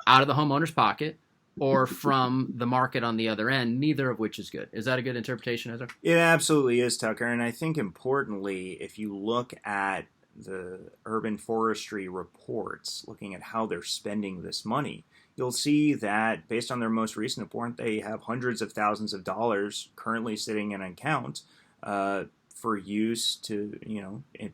S1: out of the homeowner's pocket or from the market on the other end, neither of which is good. Is that a good interpretation, Ezra?
S3: It absolutely is, Tucker. And I think importantly, if you look at the urban forestry reports, looking at how they're spending this money, you'll see that based on their most recent report, they have hundreds of thousands of dollars currently sitting in an account for use to,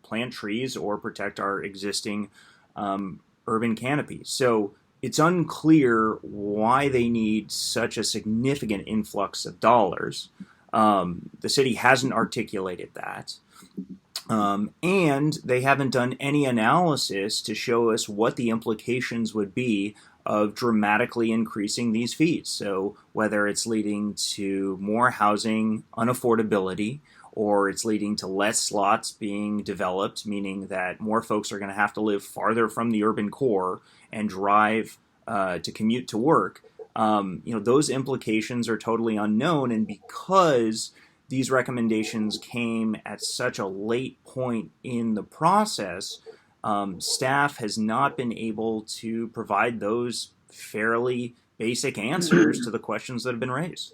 S3: plant trees or protect our existing urban canopy. So it's unclear why they need such a significant influx of dollars. The city hasn't articulated that. And they haven't done any analysis to show us what the implications would be of dramatically increasing these fees. So whether it's leading to more housing unaffordability, or it's leading to less slots being developed, meaning that more folks are going to have to live farther from the urban core and drive to commute to work. Those implications are totally unknown. And because these recommendations came at such a late point in the process, staff has not been able to provide those fairly basic answers to the questions that have been raised.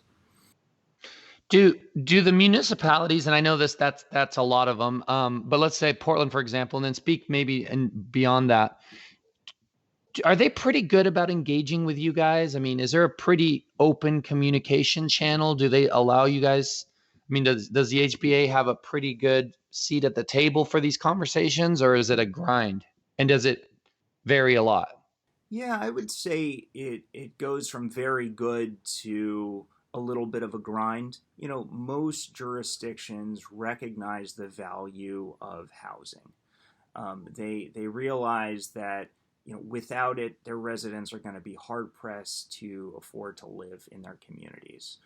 S2: Do the municipalities, and I know that's a lot of them, but let's say Portland, for example, and then speak maybe and beyond that, are they pretty good about engaging with you guys? I mean, is there a pretty open communication channel? Do they allow you guys? I mean, does the HBA have a pretty good seat at the table for these conversations, or is it a grind? And does it vary a lot?
S3: Yeah, I would say it goes from very good to a little bit of a grind. Most jurisdictions recognize the value of housing. They realize that without it, their residents are going to be hard pressed to afford to live in their communities.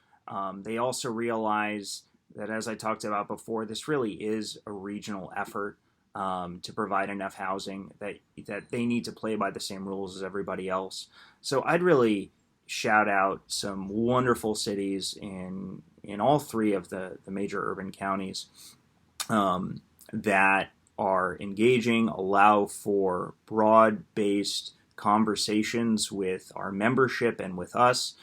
S3: They also realize that, as I talked about before, this really is a regional effort to provide enough housing that they need to play by the same rules as everybody else. So I'd really shout out some wonderful cities in all three of the major urban counties that are engaging, allow for broad-based conversations with our membership and with us.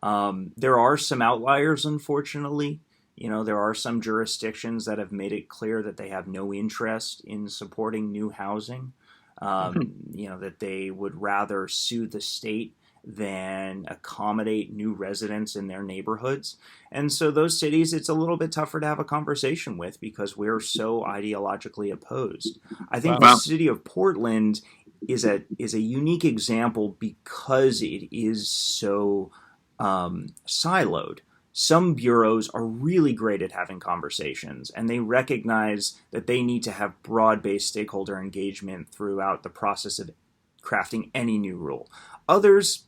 S3: There are some outliers, unfortunately. There are some jurisdictions that have made it clear that they have no interest in supporting new housing, that they would rather sue the state than accommodate new residents in their neighborhoods. And so those cities, it's a little bit tougher to have a conversation with because we're so ideologically opposed. I think the city of Portland is a unique example because it is so siloed. Some bureaus are really great at having conversations, and they recognize that they need to have broad-based stakeholder engagement throughout the process of crafting any new rule. Others,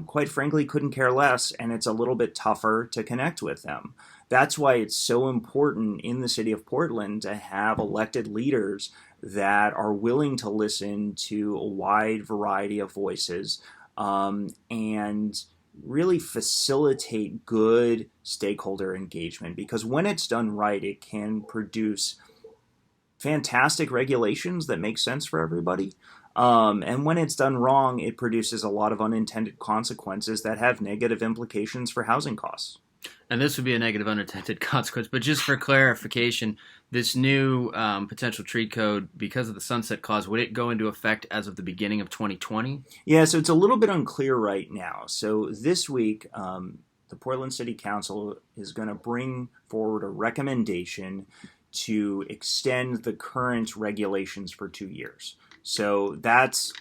S3: quite frankly, couldn't care less, and it's a little bit tougher to connect with them. That's why it's so important in the city of Portland to have elected leaders that are willing to listen to a wide variety of voices and really facilitate good stakeholder engagement, because when it's done right, it can produce fantastic regulations that make sense for everybody. And when it's done wrong, it produces a lot of unintended consequences that have negative implications for housing costs.
S1: And this would be a negative unintended consequence. But just for clarification, this new potential tree code, because of the sunset clause, would it go into effect as of the beginning of 2020?
S3: Yeah, so it's a little bit unclear right now. So this week, the Portland City Council is going to bring forward a recommendation to extend the current regulations for 2 years. So that's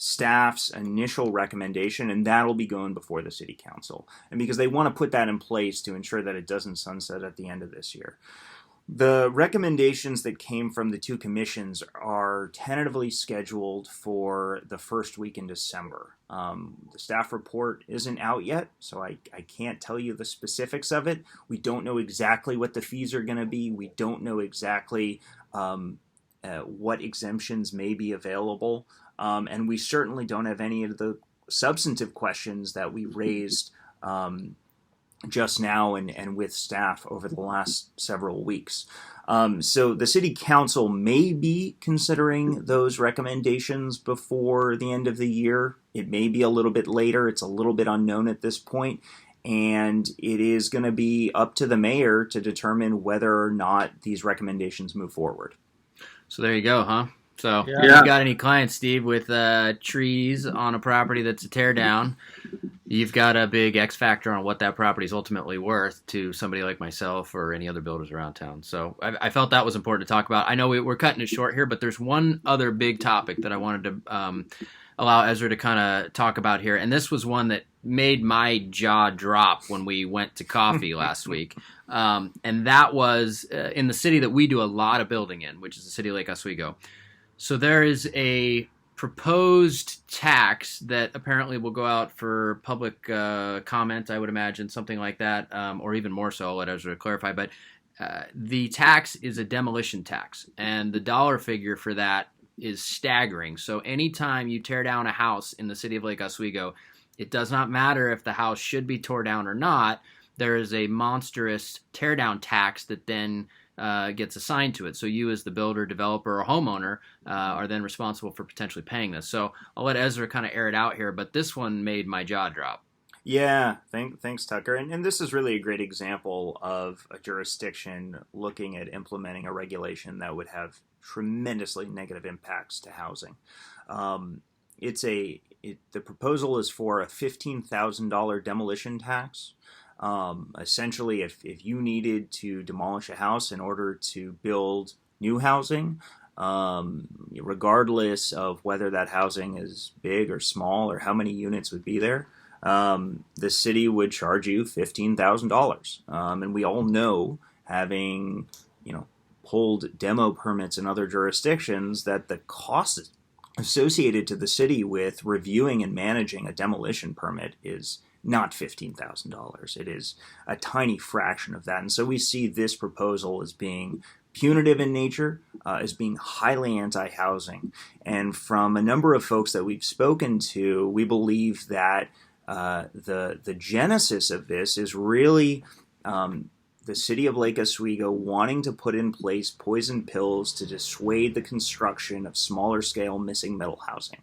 S3: staff's initial recommendation, and that'll be going before the city council. And because they want to put that in place to ensure that it doesn't sunset at the end of this year. The recommendations that came from the two commissions are tentatively scheduled for the first week in December. The staff report isn't out yet, so I can't tell you the specifics of it. We don't know exactly what the fees are going to be. We don't know exactly what exemptions may be available. And we certainly don't have any of the substantive questions that we raised just now and with staff over the last several weeks. So the city council may be considering those recommendations before the end of the year. It may be a little bit later. It's a little bit unknown at this point. And it is going to be up to the mayor to determine whether or not these recommendations move forward.
S1: So there you go, huh? So if you got any clients, Steve, with trees on a property that's a tear down, you've got a big X factor on what that property is ultimately worth to somebody like myself or any other builders around town. So I felt that was important to talk about. I know we're cutting it short here, but there's one other big topic that I wanted to allow Ezra to kind of talk about here. And this was one that made my jaw drop when we went to coffee last week. And that was in the city that we do a lot of building in, which is the city of Lake Oswego. So there is a proposed tax that apparently will go out for public comment, I would imagine, something like that, or even more so. I'll let Ezra clarify. But the tax is a demolition tax, and the dollar figure for that is staggering. So anytime you tear down a house in the city of Lake Oswego, it does not matter if the house should be torn down or not. There is a monstrous teardown tax that then gets assigned to it. So you as the builder, developer, or homeowner are then responsible for potentially paying this. So I'll let Ezra kind of air it out here, but this one made my jaw drop.
S3: Yeah, thanks, Tucker. And this is really a great example of a jurisdiction looking at implementing a regulation that would have tremendously negative impacts to housing. The proposal is for a $15,000 demolition tax. Essentially, if you needed to demolish a house in order to build new housing, regardless of whether that housing is big or small or how many units would be there, the city would charge you $15,000. And we all know, having pulled demo permits in other jurisdictions, that the cost associated to the city with reviewing and managing a demolition permit is not $15,000. It is a tiny fraction of that. And so we see this proposal as being punitive in nature, as being highly anti-housing. And from a number of folks that we've spoken to, we believe that the genesis of this is really the city of Lake Oswego wanting to put in place poison pills to dissuade the construction of smaller scale missing middle housing.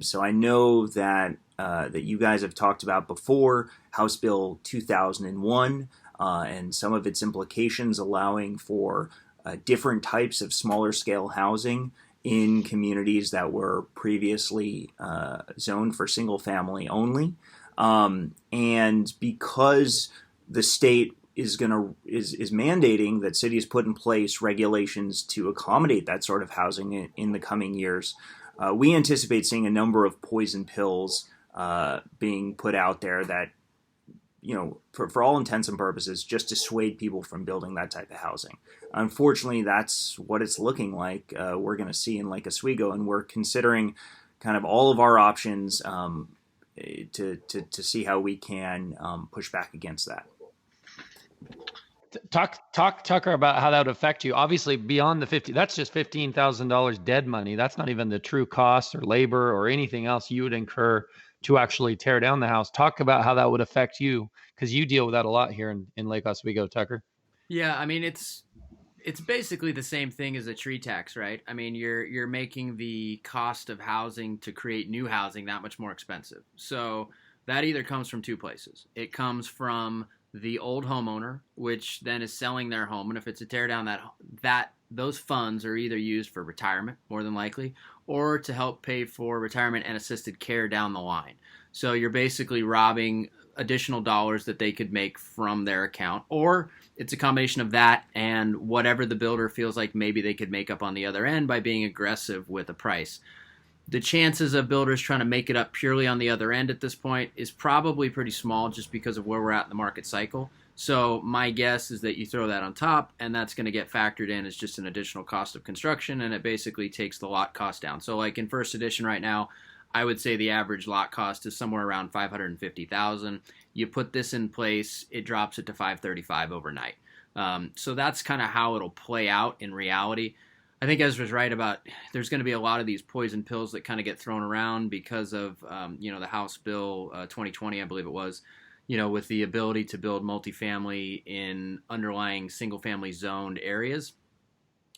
S3: So I know that that you guys have talked about before House Bill 2001 and some of its implications, allowing for different types of smaller scale housing in communities that were previously zoned for single family only. And because the state is mandating that cities put in place regulations to accommodate that sort of housing in the coming years, we anticipate seeing a number of poison pills being put out there that, for all intents and purposes, just dissuade people from building that type of housing. Unfortunately, that's what it's looking like we're going to see in Lake Oswego, and we're considering kind of all of our options to see how we can push back against that.
S2: Talk, Tucker, about how that would affect you. Obviously, beyond the 50, that's just $15,000 dead money. That's not even the true cost or labor or anything else you would incur to actually tear down the house. Talk about how that would affect you, because you deal with that a lot here in Lake Oswego, Tucker.
S1: Yeah, I mean, it's basically the same thing as a tree tax, right? I mean, you're making the cost of housing to create new housing that much more expensive. So that either comes from two places. It comes from the old homeowner, which then is selling their home, and if it's a tear down, that those funds are either used for retirement, more than likely, or to help pay for retirement and assisted care down the line. So you're basically robbing additional dollars that they could make from their account, or it's a combination of that and whatever the builder feels like maybe they could make up on the other end by being aggressive with a price. The chances of builders trying to make it up purely on the other end at this point is probably pretty small, just because of where we're at in the market cycle. So my guess is that you throw that on top, and that's going to get factored in as just an additional cost of construction, and it basically takes the lot cost down. So like in first edition right now, I would say the average lot cost is somewhere around $550,000. You put this in place, it drops it to $535,000 overnight. So that's kind of how it'll play out in reality. I think Ezra's right about there's going to be a lot of these poison pills that kind of get thrown around because of, the House Bill 2020, I believe it was, with the ability to build multifamily in underlying single-family zoned areas.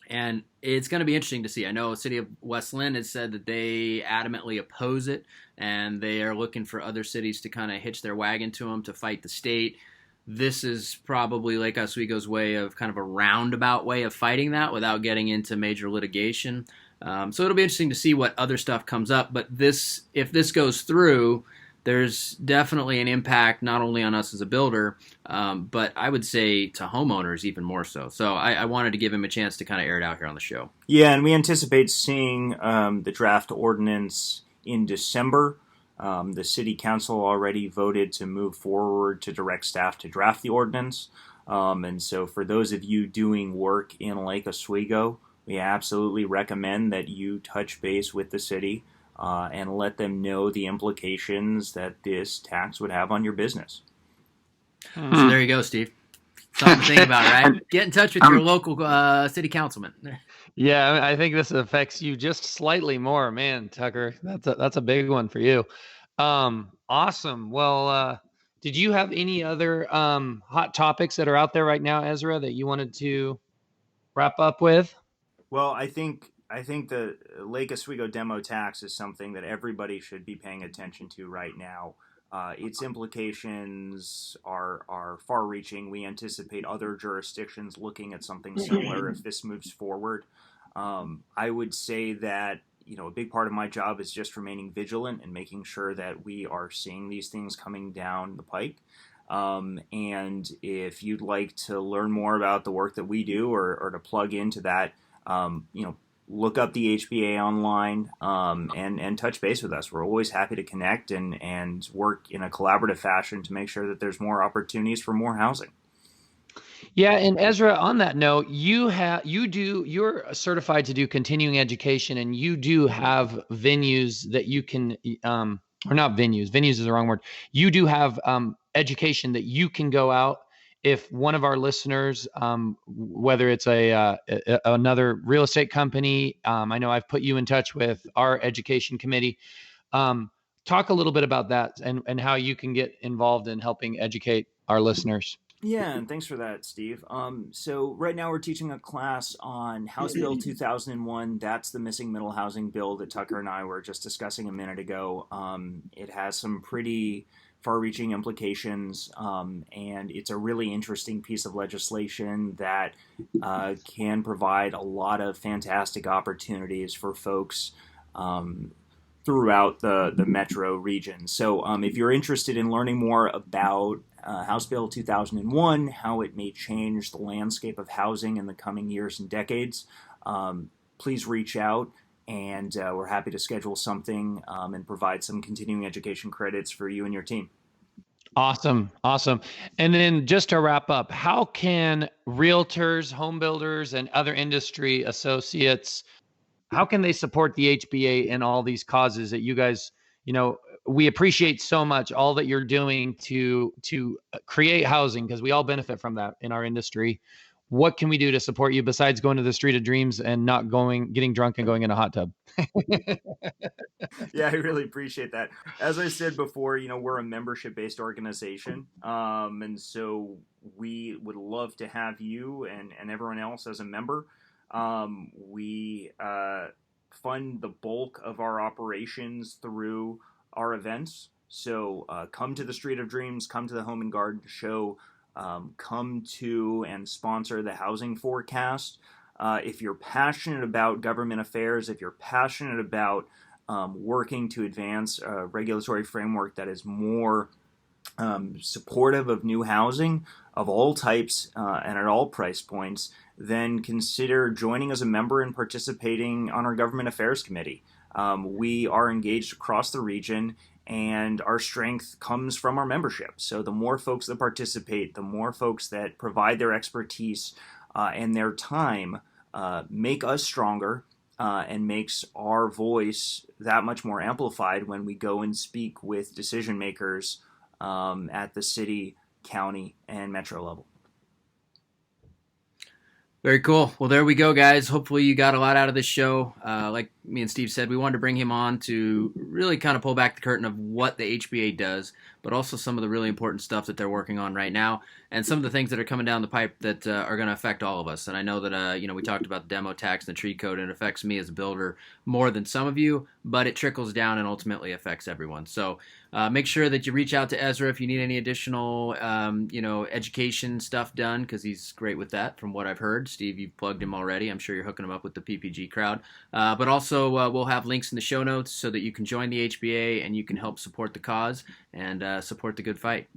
S1: And it's going to be interesting to see. I know the city of West Linn has said that they adamantly oppose it, and they are looking for other cities to kind of hitch their wagon to them to fight the state. This is probably Lake Oswego's way of kind of a roundabout way of fighting that without getting into major litigation. So it'll be interesting to see what other stuff comes up. But if this goes through, there's definitely an impact not only on us as a builder, but I would say to homeowners even more so. So I wanted to give him a chance to kind of air it out here on the show.
S3: Yeah, and we anticipate seeing the draft ordinance in December. The city council already voted to move forward to direct staff to draft the ordinance. And so for those of you doing work in Lake Oswego, we absolutely recommend that you touch base with the city and let them know the implications that this tax would have on your business.
S1: So there you go, Steve. Something to think about, right? Get in touch with your local city councilman.
S2: Yeah, I think this affects you just slightly more, man, Tucker. That's a big one for you. Awesome. Well, did you have any other hot topics that are out there right now, Ezra, that you wanted to wrap up with?
S3: Well, I think the Lake Oswego demo tax is something that everybody should be paying attention to right now. Its implications are far-reaching. We anticipate other jurisdictions looking at something similar if this moves forward. I would say that a big part of my job is just remaining vigilant and making sure that we are seeing these things coming down the pike. And if you'd like to learn more about the work that we do or to plug into that, look up the HBA online and touch base with us. We're always happy to connect and work in a collaborative fashion to make sure that there's more opportunities for more housing.
S2: Yeah, and Ezra, on that note, you're certified to do continuing education, and you do have venues that you can, or not venues. Venues is the wrong word. You do have education that you can go out. If one of our listeners, whether it's another real estate company, I know I've put you in touch with our education committee. talk a little bit about that and how you can get involved in helping educate our listeners.
S3: Yeah, and thanks for that, Steve. So right now we're teaching a class on House Bill 2001. That's the missing middle housing bill that Tucker and I were just discussing a minute ago. It has some pretty far-reaching implications, and it's a really interesting piece of legislation that can provide a lot of fantastic opportunities for folks throughout the metro region. So if you're interested in learning more about House Bill 2001, how it may change the landscape of housing in the coming years and decades, please reach out, and we're happy to schedule something and provide some continuing education credits for you and your team.
S2: Awesome. And then just to wrap up, how can realtors, home builders, and other industry associates, how can they support the HBA in all these causes that you guys, we appreciate so much all that you're doing to create housing, because we all benefit from that in our industry. What can we do to support you besides going to the Street of Dreams and not getting drunk and going in a hot tub?
S3: Yeah, I really appreciate that. As I said before, we're a membership-based organization, and so we would love to have you and everyone else as a member. We fund the bulk of our operations through our events. So come to the Street of Dreams, come to the Home and Garden Show, come to and sponsor the Housing Forecast. If you're passionate about government affairs, if you're passionate about working to advance a regulatory framework that is more supportive of new housing of all types and at all price points, then consider joining as a member and participating on our Government Affairs Committee. We are engaged across the region, and our strength comes from our membership. So the more folks that participate, the more folks that provide their expertise and their time make us stronger and makes our voice that much more amplified when we go and speak with decision makers at the city, county, and metro level.
S1: Very cool. Well, there we go, guys. Hopefully you got a lot out of this show. Like me and Steve said, we wanted to bring him on to really kind of pull back the curtain of what the HBA does, but also some of the really important stuff that they're working on right now, and some of the things that are coming down the pipe that are going to affect all of us. And I know that we talked about the demo tax and the tree code, and it affects me as a builder more than some of you, but it trickles down and ultimately affects everyone. So make sure that you reach out to Ezra if you need any additional education stuff done, because he's great with that from what I've heard. Steve, you've plugged him already. I'm sure you're hooking him up with the PPG crowd. But also we'll have links in the show notes so that you can join the HBA and you can help support the cause and support the good fight.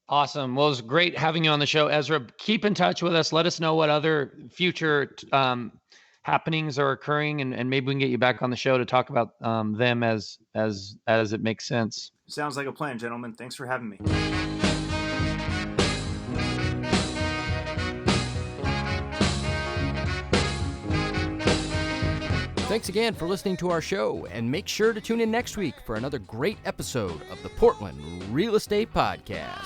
S2: Awesome. Well, it was great having you on the show, Ezra. Keep in touch with us. Let us know what other future happenings are occurring, and maybe we can get you back on the show to talk about them as it makes sense.
S3: Sounds like a plan, gentlemen. Thanks for having me.
S1: Thanks again for listening to our show, and make sure to tune in next week for another great episode of the Portland Real Estate Podcast.